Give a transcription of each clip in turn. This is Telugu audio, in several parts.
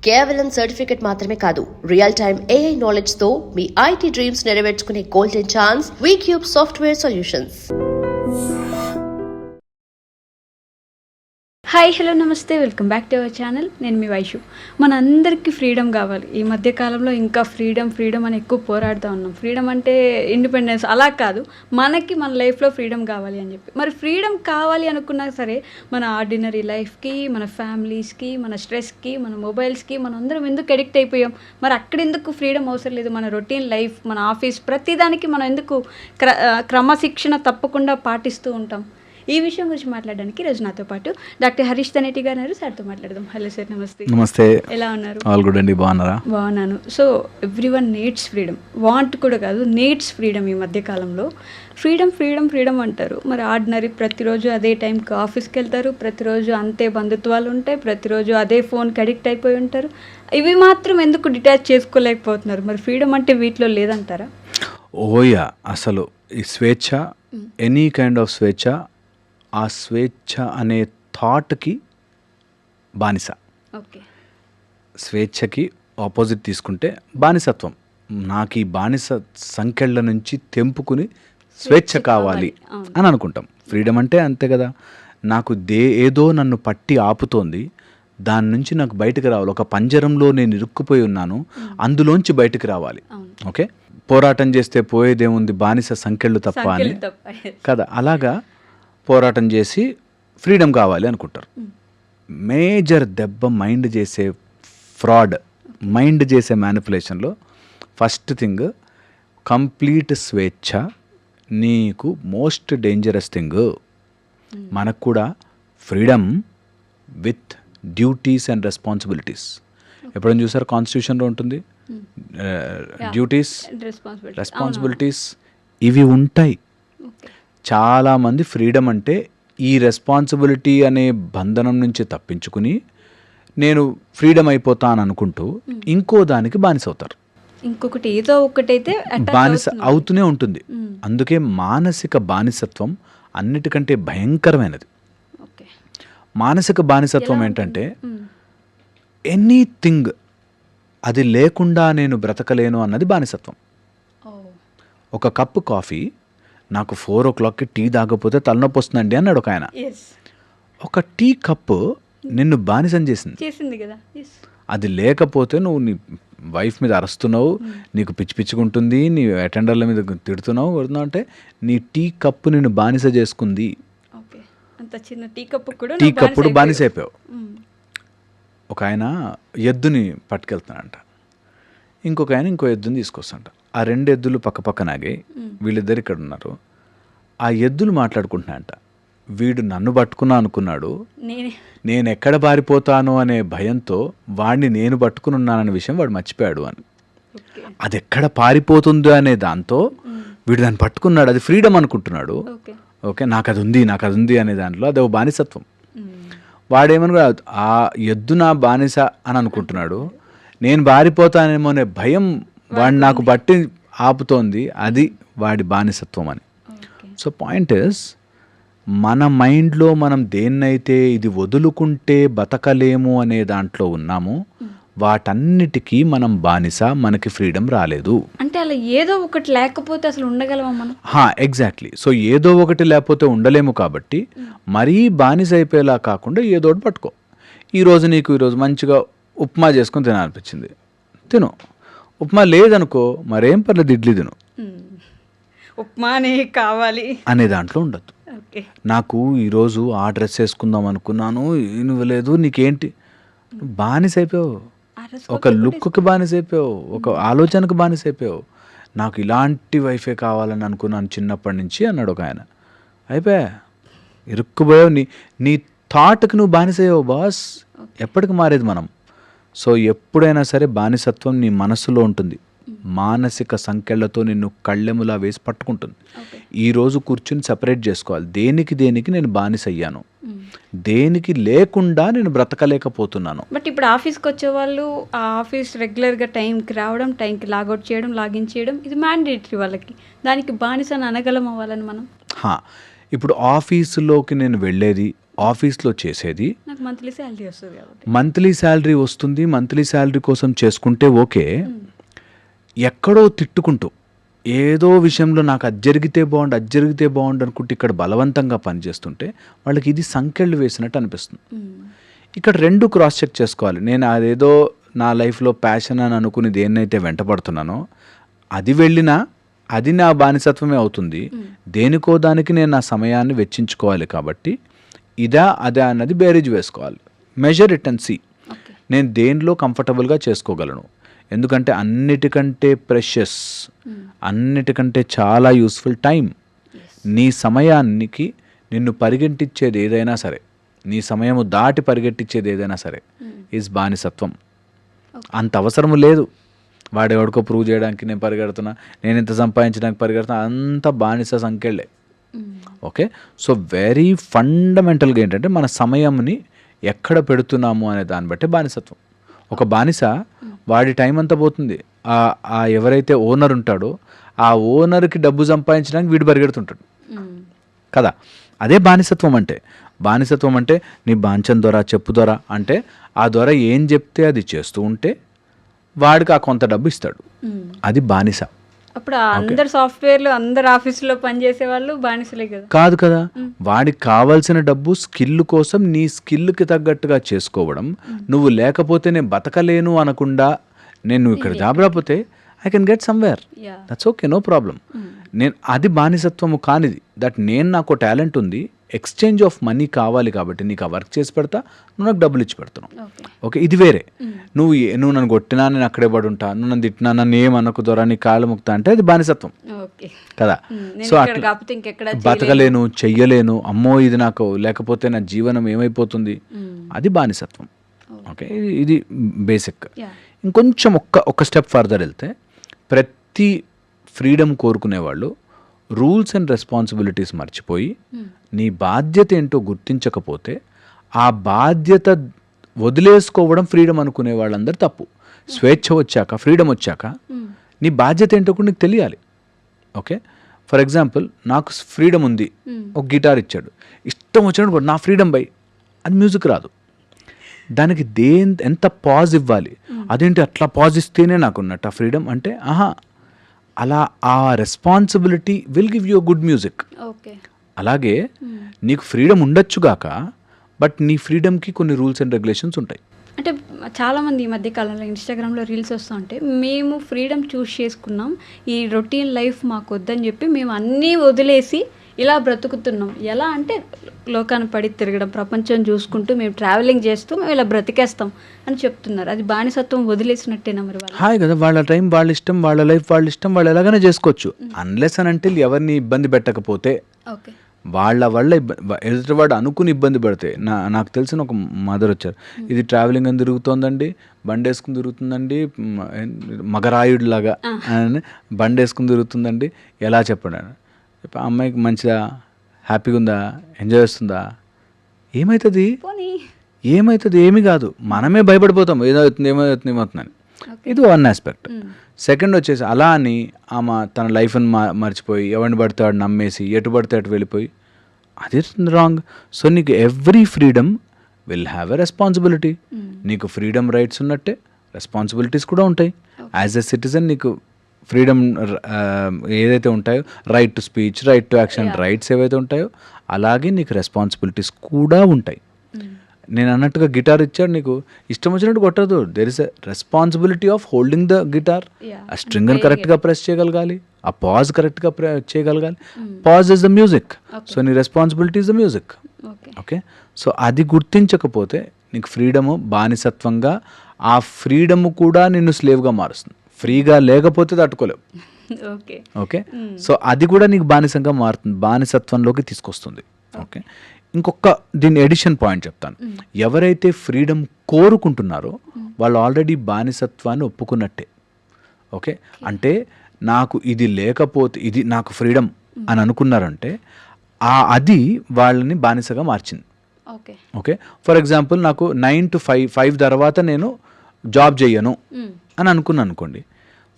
కేవలం సర్టిఫికెట్ మాత్రమే కాదు, రియల్ టైమ్ AI నాలెడ్జ్ తో మీ IT డ్రీమ్స్ నెరవేర్చుకునే golden chance VCube software solutions. Hi, hello, నమస్తే, welcome back to our channel. నేను మీ వైషు. మన అందరికీ ఫ్రీడమ్ కావాలి. ఈ మధ్యకాలంలో ఇంకా ఫ్రీడమ్ అని ఎక్కువ పోరాడుతూ ఉన్నాం. ఫ్రీడమ్ అంటే ఇండిపెండెన్స్ అలా కాదు, మనకి మన లైఫ్లో ఫ్రీడమ్ కావాలి అని చెప్పి. మరి ఫ్రీడమ్ కావాలి అనుకున్నా సరే మన ఆర్డినరీ లైఫ్కి, మన ఫ్యామిలీస్కి, మన స్ట్రెస్కి, మన మొబైల్స్కి మనం అందరం ఎందుకు అడిక్ట్ అయిపోయాం? మరి అక్కడ ఎందుకు ఫ్రీడమ్ అవసరం లేదు? మన రొటీన్ లైఫ్, మన ఆఫీస్, ప్రతిదానికి మనం ఎందుకు క్రమశిక్షణ తప్పకుండా పాటిస్తూ ఉంటాం? ఈ విషయం గురించి మాట్లాడడానికి ఈరోజు నాతో పాటు డాక్టర్ హరీష్ తనేటి గారు ఉన్నారు. సార్తో మాట్లాడదాం. హలో సార్, నమస్తే. నమస్తే. ఎలా ఉన్నారు? ఆల్ గుడ్ అండి. బాగున్నారా? బాగున్నాను. So everyone needs freedom, want కూడా కాదు, నీడ్స్ ఫ్రీడమ్. ఈ మధ్యకాలంలో ఫ్రీడమ్ అంటారు. మరి ఆర్డినరీ ప్రతిరోజు అదే టైంకి ఆఫీస్కి వెళ్తారు, ప్రతిరోజు అంతే బంధుత్వాలు ఉంటాయి, ప్రతిరోజు అదే ఫోన్కి అడిక్ట్ అయిపోయి ఉంటారు. ఇవి మాత్రం ఎందుకు డిటాచ్ చేసుకోలేకపోతున్నారు? మరి ఫ్రీడమ్ అంటే వీటిలో లేదంటారా? ఓయా, అసలు ఈ స్వేచ్ఛ, ఎనీ కైండ్ ఆఫ్ స్వేచ్ఛ, ఆ స్వేచ్ఛ అనే థాట్కి బానిస. ఓకే. స్వేచ్ఛకి ఆపోజిట్ తీసుకుంటే బానిసత్వం. నాకు ఈ బానిస సంఖ్యల నుంచి తెంపుకుని స్వేచ్ఛ కావాలి అని అనుకుంటాం. ఫ్రీడమ్ అంటే అంతే కదా. నాకు ఏదో నన్ను పట్టి ఆపుతోంది, దాని నుంచి నాకు బయటకు రావాలి. ఒక పంజరంలో నేను ఇరుక్కుపోయి ఉన్నాను, అందులోంచి బయటకు రావాలి. ఓకే, పోరాటం చేస్తే పోయేదేముంది, బానిస సంఖ్యలు తప్ప అని కదా. అలాగా పోరాటం చేసి ఫ్రీడమ్ కావాలి అనుకుంటారు. మేజర్ దెబ్బ మైండ్ చేసే ఫ్రాడ్, మైండ్ చేసే మ్యానిపులేషన్లో ఫస్ట్ థింగ్ కంప్లీట్ స్వేచ్ఛ. నీకు మోస్ట్ డేంజరస్ థింగ్. మనకు కూడా freedom with duties and responsibilities. ఎప్పుడైనా చూసారు? కాన్స్టిట్యూషన్లో ఉంటుంది డ్యూటీస్, రెస్పాన్సిబిలిటీస్, ఇవి ఉంటాయి. చాలామంది ఫ్రీడమ్ అంటే ఈ రెస్పాన్సిబిలిటీ అనే బంధనం నుంచి తప్పించుకుని నేను ఫ్రీడమ్ అయిపోతాను అనుకుంటూ ఇంకో దానికి బానిస అవుతారు. ఇంకొకటి ఏదో ఒకటైతే బానిస అవుతూనే ఉంటుంది. అందుకే మానసిక బానిసత్వం అన్నిటికంటే భయంకరమైనది. మానసిక బానిసత్వం ఏంటంటే ఎనీథింగ్ అది లేకుండా నేను బ్రతకలేను అన్నది బానిసత్వం. ఒక కప్పు కాఫీ, నాకు 4 o'clockకి టీ తాగకపోతే తలనొప్పి వస్తుందండి అన్నాడు ఒక ఆయన. ఒక టీ కప్పు నిన్ను బానిసం చేసింది కదా. అది లేకపోతే నువ్వు నీ వైఫ్ మీద అరుస్తున్నావు, నీకు పిచ్చిగుంటుంది, నీ అటెండర్ల మీద తిడుతున్నావు అంటే నీ టీ కప్పు నిన్ను బానిస చేసుకుంది. టీ కప్పుడు బానిస అయిపోయావు. ఒక ఆయన ఎద్దుని పట్టుకెళ్తున్నాడంట, ఇంకొక ఆయన ఇంకో ఎద్దుని తీసుకొస్తాంట. ఆ 2 ఎద్దులు పక్కపక్కనాగే, వీళ్ళిద్దరు ఇక్కడ ఉన్నారు. ఆ ఎద్దులు మాట్లాడుకుంటున్నాయంట. వీడు నన్ను పట్టుకున్నా అనుకున్నాడు, నేను ఎక్కడ పారిపోతాను అనే భయంతో వాడిని నేను పట్టుకుని ఉన్నాననే విషయం వాడు మర్చిపోయాడు అని. అది ఎక్కడ పారిపోతుందో అనే దాంతో వీడు దాన్ని పట్టుకున్నాడు, అది ఫ్రీడమ్ అనుకుంటున్నాడు. ఓకే, నాకు అది ఉంది అనే దాంట్లో అదే బానిసత్వం. వాడేమనుకో ఆ ఎద్దు నా బానిస అని అనుకుంటున్నాడు, నేను పారిపోతానేమో అనే భయం వాడు నాకు బట్టి ఆపుతోంది, అది వాడి బానిసత్వం అని. సో పాయింట్ ఇస్, మన మైండ్లో మనం దేన్నైతే ఇది వదులుకుంటే బతకలేము అనే దాంట్లో ఉన్నామో వాటన్నిటికీ మనం బానిస, మనకి ఫ్రీడమ్ రాలేదు. అంటే అలా ఏదో ఒకటి లేకపోతే అసలు ఉండగలమా మనం? ఎగ్జాక్ట్లీ. సో ఏదో ఒకటి లేకపోతే ఉండలేము. కాబట్టి మరీ బానిస అయిపోయేలా కాకుండా ఏదో ఒకటి పట్టుకో. ఈరోజు మంచిగా ఉప్మా చేసుకుని తినాలనిపించింది, తిను. ఉప్మా లేదనుకో, మరేం పర్లేదు, ఇడ్లీ తిను. ఉప్మానే కావాలి అనే దాంట్లో ఉండద్దు. నాకు ఈరోజు ఆ డ్రెస్ వేసుకుందాం అనుకున్నాను, ఇవ్వలేదు, నీకేంటి? బానిస అయిపోయావు. ఒక లుక్కి బానిస అయిపోయావు, ఒక ఆలోచనకు బానిస అయిపోయావు. నాకు ఇలాంటి వైఫే కావాలని అనుకున్నాను చిన్నప్పటి నుంచి అన్నాడు ఒక ఆయన. అయిపోయా, ఇరుక్కుపోయావు. నీ థాట్కి నువ్వు బానిస అయ్యావు బాస్. ఎప్పటికి మారేది మనం. సో ఎప్పుడైనా సరే బానిసత్వం నీ మనసులో ఉంటుంది. మానసిక సంఖ్యలతో నిన్ను కళ్ళెములా వేసి పట్టుకుంటుంది. ఈరోజు కూర్చుని సెపరేట్ చేసుకోవాలి, దేనికి నేను బానిస అయ్యాను, దేనికి లేకుండా నేను బ్రతకలేకపోతున్నాను. బట్ ఇప్పుడు ఆఫీస్కి వచ్చే వాళ్ళు ఆ ఆఫీస్ రెగ్యులర్గా టైంకి రావడం, టైంకి లాగౌట్ చేయడం, లాగిన్ చేయడం, ఇది మ్యాండేటరీ వాళ్ళకి. దానికి బానిసని అనగలం అవ్వాలని మనం. ఇప్పుడు ఆఫీసులోకి నేను వెళ్ళేది, ఆఫీస్లో చేసేది నాకు మంత్లీ శాలరీ వస్తుంది కాబట్టి. మంత్లీ శాలరీ వస్తుంది, మంత్లీ శాలరీ కోసం చేసుకుంటే ఓకే. ఎక్కడో తిట్టుకుంటూ ఏదో విషయంలో నాకు అది జరిగితే బాగుండు అనుకుంటే ఇక్కడ బలవంతంగా పనిచేస్తుంటే వాళ్ళకి ఇది సంకెళ్ళు వేసినట్టు అనిపిస్తుంది. ఇక్కడ రెండు క్రాస్ చెక్ చేసుకోవాలి. నేను అదేదో నా లైఫ్లో ప్యాషన్ అని అనుకుని దేన్నైతే వెంటపడుతున్నానో అది వెళ్ళినా అది నా బానిసత్వమే అవుతుంది. దేనికో దానికి నేను నా సమయాన్ని వెచ్చించుకోవాలి. కాబట్టి ఇదా అదా అన్నది బేరీజ్ వేసుకోవాలి. మెజర్ ఇట్ అండ్ సీ నేను దేనిలో కంఫర్టబుల్గా చేసుకోగలను. ఎందుకంటే అన్నిటికంటే ప్రెషస్, అన్నిటికంటే చాలా యూస్ఫుల్ టైం. నీ సమయానికి నిన్ను పరిగెట్టించేది ఏదైనా సరే, నీ సమయము దాటి పరిగెట్టించేది ఏదైనా సరే ఈజ్ బానిసత్వం. అంత అవసరం లేదు. వాడెవడికో ప్రూవ్ చేయడానికి నేను పరిగెడుతున్నా, నేను ఇంత సంపాదించడానికి పరిగెడుతున్నా, అంత బానిస సంఖ్యలే. ఓకే, సో వెరీ ఫండమెంటల్గా ఏంటంటే మన సమయంని ఎక్కడ పెడుతున్నాము అనే దాన్ని బట్టి బానిసత్వం. ఒక బానిస వాడి టైం అంతా పోతుంది. ఆ ఎవరైతే ఓనర్ ఉంటాడో ఆ ఓనర్కి డబ్బు సంపాదించడానికి వీడు పరిగెడుతుంటాడు కదా. అదే బానిసత్వం అంటే. బానిసత్వం అంటే నీ బాంచన్ ద్వారా, చెప్పు ద్వారా, అంటే ఆ ద్వారా ఏం చెప్తే అది చేస్తూ ఉంటే వాడికి ఆ కొంత డబ్బు ఇస్తాడు. అది బానిస. అప్పుడు అందరు సాఫ్ట్వేర్లు, అందరు ఆఫీసులో పనిచేసే వాళ్ళు బానిసలే కదా. కాదు కదా. వాడికి కావాల్సిన డబ్బు స్కిల్ కోసం నీ స్కిల్కి తగ్గట్టుగా చేసుకోవడం. నువ్వు లేకపోతే నేను బతకలేను అనకుండా, నేను ఇక్కడ జాబ్ రాకపోతే I can get somewhere, that's okay, no problem. నేను అది బానిసత్వము కానిది. దట్ నేను నాకు టాలెంట్ ఉంది, ఎక్స్చేంజ్ ఆఫ్ మనీ కావాలి కాబట్టి నీకు ఆ వర్క్ చేసి పెడతా, నువ్వు నాకు డబ్బులు ఇచ్చి పెడుతున్నావు. ఓకే, ఇది వేరే. నువ్వు నన్ను కొట్టినా నేను అక్కడే పడి ఉంటా, నువ్వు నన్ను తిట్టినా నన్ను ఏమనకు ద్వారా నీ కాళ్ళు ముక్తా అంటే అది బానిసత్వం కదా. సో అట్లా బతకలేను, చెయ్యలేను, అమ్మో ఇది నాకు లేకపోతే నా జీవనం ఏమైపోతుంది, అది బానిసత్వం. ఓకే, ఇది బేసిక్. ఇంకొంచెం ఒక్క స్టెప్ ఫర్దర్ వెళ్తే, ప్రతి ఫ్రీడమ్ కోరుకునేవాళ్ళు రూల్స్ అండ్ రెస్పాన్సిబిలిటీస్ మర్చిపోయి నీ బాధ్యత ఏంటో గుర్తించకపోతే ఆ బాధ్యత వదిలేసుకోవడం ఫ్రీడమ్ అనుకునే వాళ్ళందరూ తప్పు. స్వేచ్ఛ వచ్చాక, ఫ్రీడమ్ వచ్చాక నీ బాధ్యత ఏంటో కూడా నీకు తెలియాలి. ఓకే, ఫర్ ఎగ్జాంపుల్ నాకు ఫ్రీడమ్ ఉంది, ఒక గిటార్ ఇచ్చాడు, ఇష్టం వచ్చినట్టు నా ఫ్రీడమ్ బై, అది మ్యూజిక్ రాదు. దానికి ఎంత పాజ్ ఇవ్వాలి, అదేంటి అట్లా పాజ్ ఇస్తేనే నాకు ఉన్నట్టు ఆ ఫ్రీడమ్ అంటే, అలా ఆ responsibility will give you good music. అలాగే నీకు ఫ్రీడమ్ ఉండొచ్చుగాక, బట్ నీ ఫ్రీడమ్కి కొన్ని రూల్స్ అండ్ రెగ్యులేషన్స్ ఉంటాయి. అంటే చాలామంది ఈ మధ్య కాలంలో ఇన్స్టాగ్రామ్లో రీల్స్ వస్తూ ఉంటే, మేము ఫ్రీడమ్ చూస్ చేసుకున్నాం, ఈ రొటీన్ లైఫ్ మాకు వద్దని చెప్పి మేము అన్నీ వదిలేసి ఇలా బ్రతుకుతున్నాం. ఎలా అంటే లోకాన్ని పడి తిరగడం, ప్రపంచం చూసుకుంటూ మేము ట్రావెలింగ్ చేస్తూ మేము ఇలా బ్రతికేస్తాం అని చెప్తున్నారు. అది బానిసత్వం వదిలేసినట్టేనా మరి? హాయ్ కదా, వాళ్ళ టైం వాళ్ళ ఇష్టం, వాళ్ళ లైఫ్ వాళ్ళ ఇష్టం, వాళ్ళు ఎలాగైనా చేసుకోవచ్చు. అన్లెస్ అని అంటే ఎవరిని ఇబ్బంది పెట్టకపోతే. ఓకే, వాళ్ళ ఎదుటివాడు అనుకుని ఇబ్బంది పడితే. నాకు తెలిసిన ఒక మదర్ వచ్చారు, ఇది ట్రావెలింగ్ అని తిరుగుతోందండి, బండి వేసుకుని తిరుగుతుందండి, మగరాయుడిలాగా బండి వేసుకుని తిరుగుతుందండి, ఎలా చెప్పండి. అమ్మాయికి మంచిదా, హ్యాపీగా ఉందా, ఎంజాయ్ చేస్తుందా, ఏమవుతుంది, ఏమీ కాదు, మనమే భయపడిపోతాం ఏమవుతుందని. ఇది వన్ ఆస్పెక్ట్. సెకండ్ వచ్చేసి అలా అని ఆమె తన లైఫ్ని మర్చిపోయి ఎవరిని పడితే వాడు నమ్మేసి ఎటు పడితే అటు వెళ్ళిపోయి, అది రాంగ్. సో నీకు every freedom will have a responsibility. నీకు ఫ్రీడమ్ రైట్స్ ఉన్నట్టే రెస్పాన్సిబిలిటీస్ కూడా ఉంటాయి. యాజ్ ఎ సిటిజన్ నీకు ఫ్రీడమ్ ఏదైతే ఉంటాయో, right to speech, right to action, rights ఏవైతే ఉంటాయో అలాగే నీకు రెస్పాన్సిబిలిటీస్ కూడా ఉంటాయి. నేను అన్నట్టుగా గిటార్ ఇచ్చాడు, నీకు ఇష్టం వచ్చినట్టు కొట్టదు. There is a responsibility of holding the guitar. ఆ స్ట్రింగ్ని కరెక్ట్గా ప్రెస్ చేయగలగాలి, ఆ పాజ్ కరెక్ట్గా చేయగలగాలి. Pause is the music, so నీ responsibility is the music. Okay, so అది గుర్తించకపోతే నీకు ఫ్రీడము బానిసత్వంగా, ఆ ఫ్రీడము కూడా నిన్ను స్లేవ్గా మారుస్తుంది. ఫ్రీగా లేకపోతే తట్టుకోలేవు. ఓకే, సో అది కూడా నీకు బానిసంగా మారుతుంది, బానిసత్వంలోకి తీసుకొస్తుంది. ఓకే, ఇంకొక దీని ఎడిషన్ పాయింట్ చెప్తాను. ఎవరైతే ఫ్రీడమ్ కోరుకుంటున్నారో వాళ్ళు ఆల్రెడీ బానిసత్వాన్ని ఒప్పుకున్నట్టే. ఓకే, అంటే నాకు ఇది లేకపోతే ఇది నాకు ఫ్రీడమ్ అని అనుకున్నారంటే అది వాళ్ళని బానిసగా మార్చింది. ఓకే, ఫర్ ఎగ్జాంపుల్ నాకు 9 to 5 తర్వాత నేను జాబ్ చేయను అని అనుకున్నాను అనుకోండి,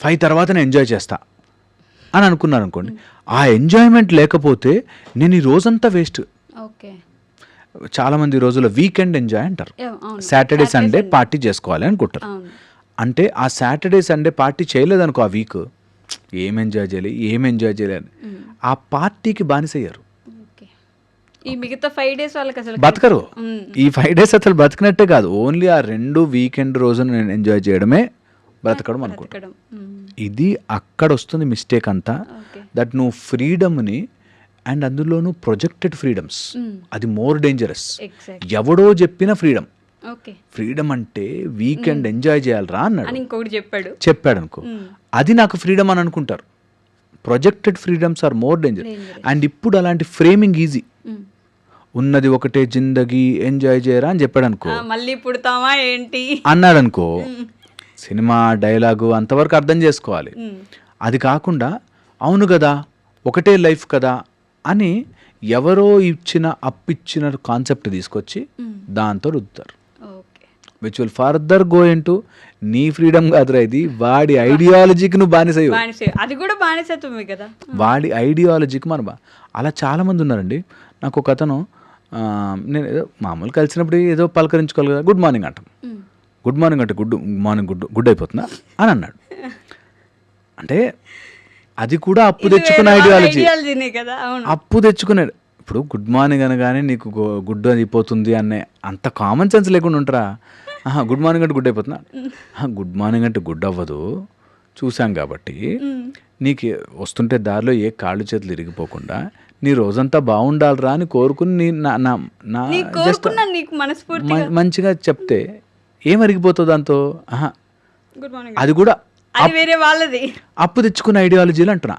5 తర్వాత నేను ఎంజాయ్ చేస్తా అని అనుకున్నాను అనుకోండి, ఆ ఎంజాయ్మెంట్ లేకపోతే నేను ఈ రోజంతా వేస్ట్. చాలామంది ఈ రోజుల్లో వీకెండ్ ఎంజాయ్ అంటారు. అవును. సాటర్డే సండే పార్టీ చేసుకోవాలి అనుకుంటారు. అవును. అంటే ఆ సాటర్డే సండే పార్టీ చేయలేదనుకో ఆ వీక్ ఏం ఎంజాయ్ చేయాలి అని ఆ పార్టీకి బానిసయ్యారు. ఓకే. ఈ మిగతా 5 days వాళ్ళకి అసలు బతకరు. ఈ 5 days అసలు బతికినట్టే కాదు, ఓన్లీ ఆ 2 వీకెండ్ రోజున నేను ఎంజాయ్ చేయడమే బ్రతకడం అనుకుంటాను. ఇది అక్కడ వస్తుంది మిస్టేక్ అంతా. దట్ నువ్వు ఫ్రీడమ్ని అండ్ అందులోనూ ప్రొజెక్టెడ్ ఫ్రీడమ్స్, అది మోర్ డేంజరస్. ఎవడో చెప్పిన ఫ్రీడమ్, ఫ్రీడమ్ అంటే వీకెండ్ ఎంజాయ్ చేయాలరా అన్నాడు, ఇంకొకటి చెప్పాడు అనుకో, అది నాకు ఫ్రీడమ్ అని అనుకుంటారు. Projected freedoms are more danger. And ఇప్పుడు అలాంటి ఫ్రేమింగ్ ఈజీ. ఉన్నది ఒకటే జిందగీ, ఎంజాయ్ చేయరా అని చెప్పాడు అనుకో, మళ్ళీ పుడతామా ఏంటి అన్నాడు అనుకో, సినిమా డైలాగు అంతవరకు అర్థం చేసుకోవాలి. అది కాకుండా అవును కదా ఒకటే లైఫ్ కదా అని ఎవరో అప్పిచ్చిన కాన్సెప్ట్ తీసుకొచ్చి దాంతో రుద్దుతారు. Which will further go into నీ ఫ్రీడమ్ కాదురా, ఇది వాడి ఐడియాలజీకి నువ్వు బానిసయ్యు. అది కూడా బానిసత్వమే కదా, వాడి ఐడియాలజీకి అలా చాలామంది ఉన్నారండి. నాకు ఒక అతను, నేను ఏదో మామూలు కలిసినప్పుడు ఏదో పలకరించుకోవాలి కదా, గుడ్ మార్నింగ్ అంటాం. గుడ్ మార్నింగ్ అంటే గుడ్ అయిపోతుందా అని అన్నాడు. అంటే అది కూడా అప్పు తెచ్చుకున్న ఐడియాలజీ, అప్పు తెచ్చుకున్నాడు. ఇప్పుడు గుడ్ మార్నింగ్ అనగానే నీకు గుడ్ అయిపోతుంది అనే అంత కామన్ సెన్స్ లేకుండా ఉంటారా? గుడ్ మార్నింగ్ అంటే గుడ్ అయిపోతున్నా, గుడ్ మార్నింగ్ అంటే గుడ్ అవ్వదు, చూసాం కాబట్టి నీకు వస్తుంటే దారిలో ఏ కాళ్ళు చేతులు ఇరిగిపోకుండా నీ రోజంతా బాగుండాలిరా అని కోరుకుని జస్ట్ మంచిగా చెప్తే ఏం అరిగిపోతుంది దాంతో? అది కూడా అప్పు తెచ్చుకున్న ఐడియాలజీలు అంటున్నా.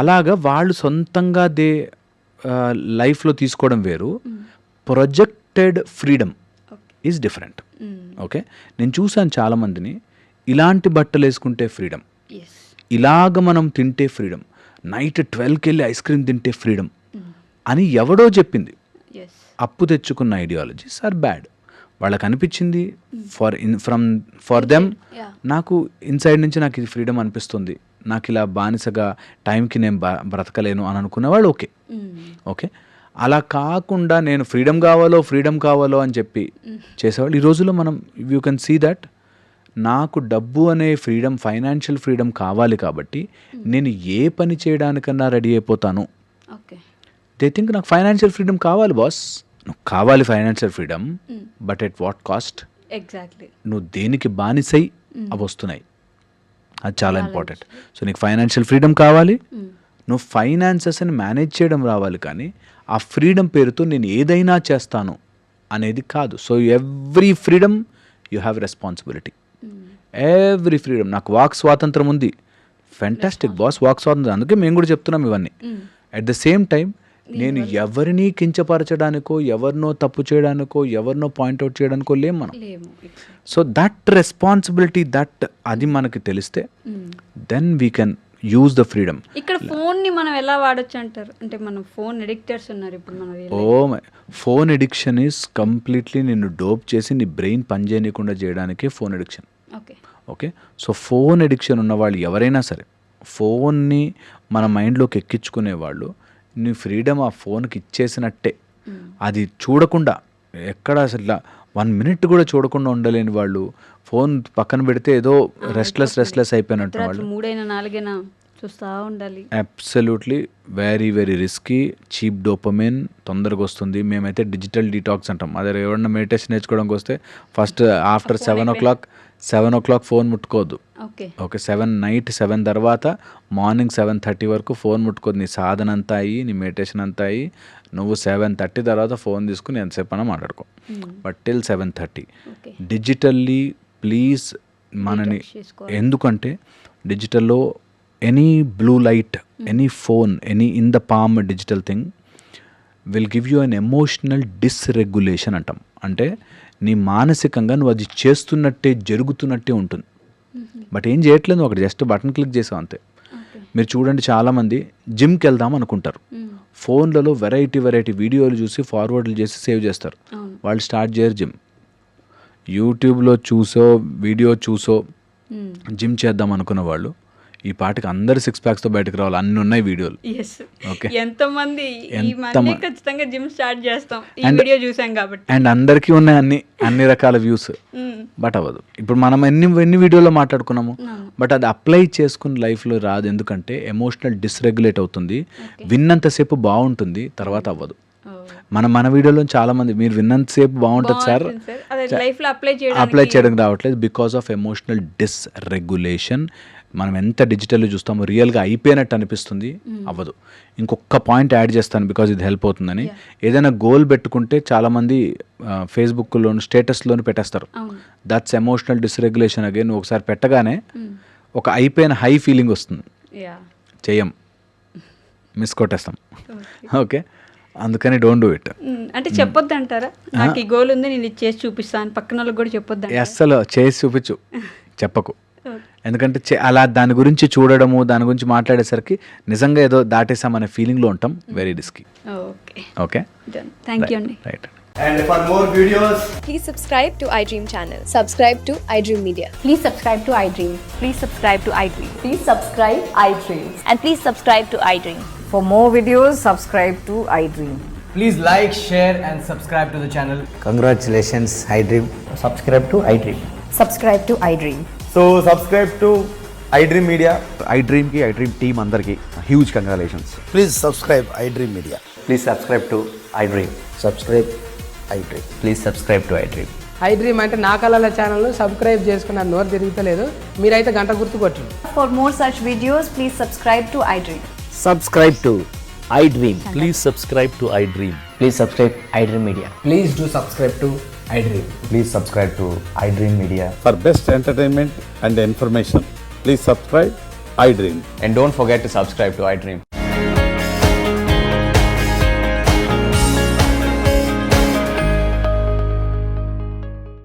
అలాగా వాళ్ళు సొంతంగా లైఫ్లో తీసుకోవడం వేరు, projected freedom is different. Okay, నేను చూసాను చాలామందిని, ఇలాంటి బట్టలు వేసుకుంటే ఫ్రీడమ్, ఇలాగ మనం తింటే ఫ్రీడమ్, నైట్ 12కి వెళ్ళి ఐస్ క్రీమ్ తింటే ఫ్రీడమ్ అని ఎవడో చెప్పింది. అప్పు తెచ్చుకున్న ఐడియాలజీస్ ఆర్ బ్యాడ్. వాళ్ళకి అనిపించింది ఫర్ దెమ్, నాకు ఇన్సైడ్ నుంచి నాకు ఇది ఫ్రీడమ్ అనిపిస్తుంది, నాకు ఇలా బానిసగా టైంకి నేను బ్రతకలేను అని అనుకునేవాళ్ళు ఓకే. ఓకే, అలా కాకుండా నేను ఫ్రీడమ్ కావాలో అని చెప్పి చేసేవాళ్ళు. ఈ రోజుల్లో మనం యూ కెన్ సీ దట్ నాకు డబ్బు అనే ఫ్రీడమ్, ఫైనాన్షియల్ ఫ్రీడమ్ కావాలి కాబట్టి నేను ఏ పని చేయడానికన్నా రెడీ అయిపోతాను. దే థింక్ నాకు ఫైనాన్షియల్ ఫ్రీడమ్ కావాలి బాస్, నువ్వు కావాలి financial freedom, but at what cost? Exactly. నువ్వు దేనికి బానిసై అవి వస్తున్నాయి, అది చాలా ఇంపార్టెంట్. సో నీకు ఫైనాన్షియల్ ఫ్రీడమ్ కావాలి, నువ్వు ఫైనాన్సెస్ని మేనేజ్ చేయడం రావాలి, కానీ ఆ ఫ్రీడమ్ పేరుతో నేను ఏదైనా చేస్తాను అనేది కాదు. So every freedom you have responsibility, every freedom. నాకు వాక్ స్వాతంత్రం ఉంది, ఫెంటాస్టిక్ బాస్, వాక్ స్వాతంత్రం, అందుకే మేము కూడా చెప్తున్నాం ఇవన్నీ. అట్ ద సేమ్ టైం నేను ఎవరిని కించపరచడానికో, ఎవరినో తప్పు చేయడానికో, ఎవరినో పాయింట్అవుట్ చేయడానికో లేము మనం. సో దట్ రెస్పాన్సిబిలిటీ, అది మనకి తెలిస్తే then we can use the freedom. ఇక్కడ ఫోన్ ని మనం ఎలా వాడొచ్చు అంటారు? అంటే మనం ఫోన్ అడిక్టర్స్ ఉన్నారు ఇప్పుడు మన ఫోన్ ఎడిక్షన్ ఈజ్ కంప్లీట్లీ నిన్ను డోప్ చేసి నీ బ్రెయిన్ పనిచేయకుండా చేయడానికే phone addiction. Okay, so phone addiction ఉన్న వాళ్ళు ఎవరైనా సరే, ఫోన్ని మన మైండ్లోకి ఎక్కించుకునేవాళ్ళు, నీ ఫ్రీడమ్ ఆ ఫోన్కి ఇచ్చేసినట్టే. అది చూడకుండా ఎక్కడ అసలు 1 minute కూడా చూడకుండా ఉండలేని వాళ్ళు, ఫోన్ పక్కన పెడితే ఏదో రెస్ట్లెస్ అయిపోయినట్టు వాళ్ళు, 3-4 చూస్తూ ఉండాలి. Absolutely very very risky, cheap dopamine తొందరగా వస్తుంది. మేమైతే డిజిటల్ డీటాక్స్ అంటాం. అదే ఎవరన్నా మెడిటేషన్ నేర్చుకోవడానికి వస్తే ఫస్ట్ ఆఫ్టర్ 7 o'clock ఫోన్ ముట్టుకోవద్దు. ఓకే, నైట్ 7 తర్వాత మార్నింగ్ 7:30 వరకు ఫోన్ ముట్టుకోవద్దు. నీ సాధన అంతా అయ్యి, నీ మెడిటేషన్ అంతా అయ్యి, నువ్వు 7:30 తర్వాత ఫోన్ తీసుకుని ఎంతసేపు అన్నా మాట్లాడుకో, బట్ టిల్ 7:30 డిజిటల్లీ ప్లీజ్ మనని. ఎందుకంటే డిజిటల్లో any blue light, any phone, any in the palm digital thing will give you an emotional dysregulation అంటాం. అంటే నీ మానసికంగా నువ్వు అది చేస్తున్నట్టే, జరుగుతున్నట్టే ఉంటుంది, బట్ ఏం చేయట్లేదు, ఒకటి జస్ట్ బటన్ క్లిక్ చేసావు అంతే. మీరు చూడండి, చాలామంది జిమ్కి వెళ్దాం అనుకుంటారు, ఫోన్లలో వెరైటీ వీడియోలు చూసి ఫార్వర్డ్లు చేసి సేవ్ చేస్తారు. వాళ్ళు స్టార్ట్ చేయరు జిమ్. యూట్యూబ్లో వీడియో చూసో జిమ్ చేద్దాం అనుకున్న వాళ్ళు ఈ పాటికి అందరు 6 ప్యాక్స్తో బయటకు రావాలి, అన్ని ఉన్నాయి వీడియోలు. Yes, okay. ఎంతమంది ఈ ఎంత మళ్ళీ ఖచ్చితంగా జిమ్ స్టార్ట్ చేస్తాం ఈ వీడియో చూసాం కాబట్టి. అండ్ అందరికీ ఉన్నాయి అన్ని రకాల వ్యూస్, బట్ అవ్వదు. ఇప్పుడు మనం ఎన్ని వీడియోలో మాట్లాడుకున్నాము, బట్ అది అప్లై చేసుకుని లైఫ్లో రాదు. ఎందుకంటే ఎమోషనల్ డిస్రెగ్యులేట్ అవుతుంది. విన్నంతసేపు బాగుంటుంది, తర్వాత అవ్వదు. మన వీడియోలో చాలా మంది మీరు విన్నంతసేపు బాగుంటుంది సార్, లైఫ్లో అప్లై చేయడానికి రావట్లేదు. Because of emotional dysregulation. మనం ఎంత డిజిటల్లో చూస్తామో రియల్గా అయిపోయినట్టు అనిపిస్తుంది, అవ్వదు. ఇంకొక పాయింట్ యాడ్ చేస్తాను బికాజ్ ఇది హెల్ప్ అవుతుందని. ఏదైనా గోల్ పెట్టుకుంటే చాలామంది ఫేస్బుక్లోను స్టేటస్లోను పెట్టేస్తారు. That's emotional dysregulation. అగైన్ ఒకసారి పెట్టగానే ఒక అయిపోయిన హై ఫీలింగ్ వస్తుంది, చెయ్యం, మిస్ కొట్టేస్తాం. ఓకే, అందుకని డోంట్ డూ ఇట్. అంటే చెప్పొద్దు అంటారా, నాకు ఈ గోల్ ఉంది నేను ఇది చేసి చూపిస్తాను, పక్కన వాళ్ళకి కూడా చెప్పొద్దు. అస్సలు చేసి చూపించు, చెప్పకు. ఎందుకంటే అలా దాని గురించి చూడడము, దాని గురించి మాట్లాడేసరికి నిజంగా ఏదో దాటేసామనే ఫీలింగ్లో ఉంటాం. Very risky. Okay, thank you అండి. Right. And for more videos, please subscribe to iDream channel. Subscribe to iDream Media. Please subscribe to iDream. Please subscribe to iDream. Please subscribe iDream. And please subscribe to iDream. For more videos, subscribe to iDream. please like, share and subscribe to the channel. Congratulations, iDream. Subscribe to iDream. Subscribe to iDream. So subscribe to iDream Media. iDream ki iDream team andarki huge congratulations. Please subscribe iDream Media. Please subscribe to iDream. Subscribe iDream. Please subscribe to iDream. iDream అంటే నా కళల ఛానల్ను సబ్స్క్రైబ్ చేసుకున్న నోరు తిరుగుతలేదు, మీరైతే గంట గుర్తు కొట్టండి. For more such videos, please subscribe to iDream. Subscribe to iDream. Please subscribe to iDream. Please subscribe iDream Media. Please do subscribe to iDream. Please subscribe to iDream Media. For best entertainment and information, please subscribe iDream. And don't forget to subscribe to iDream.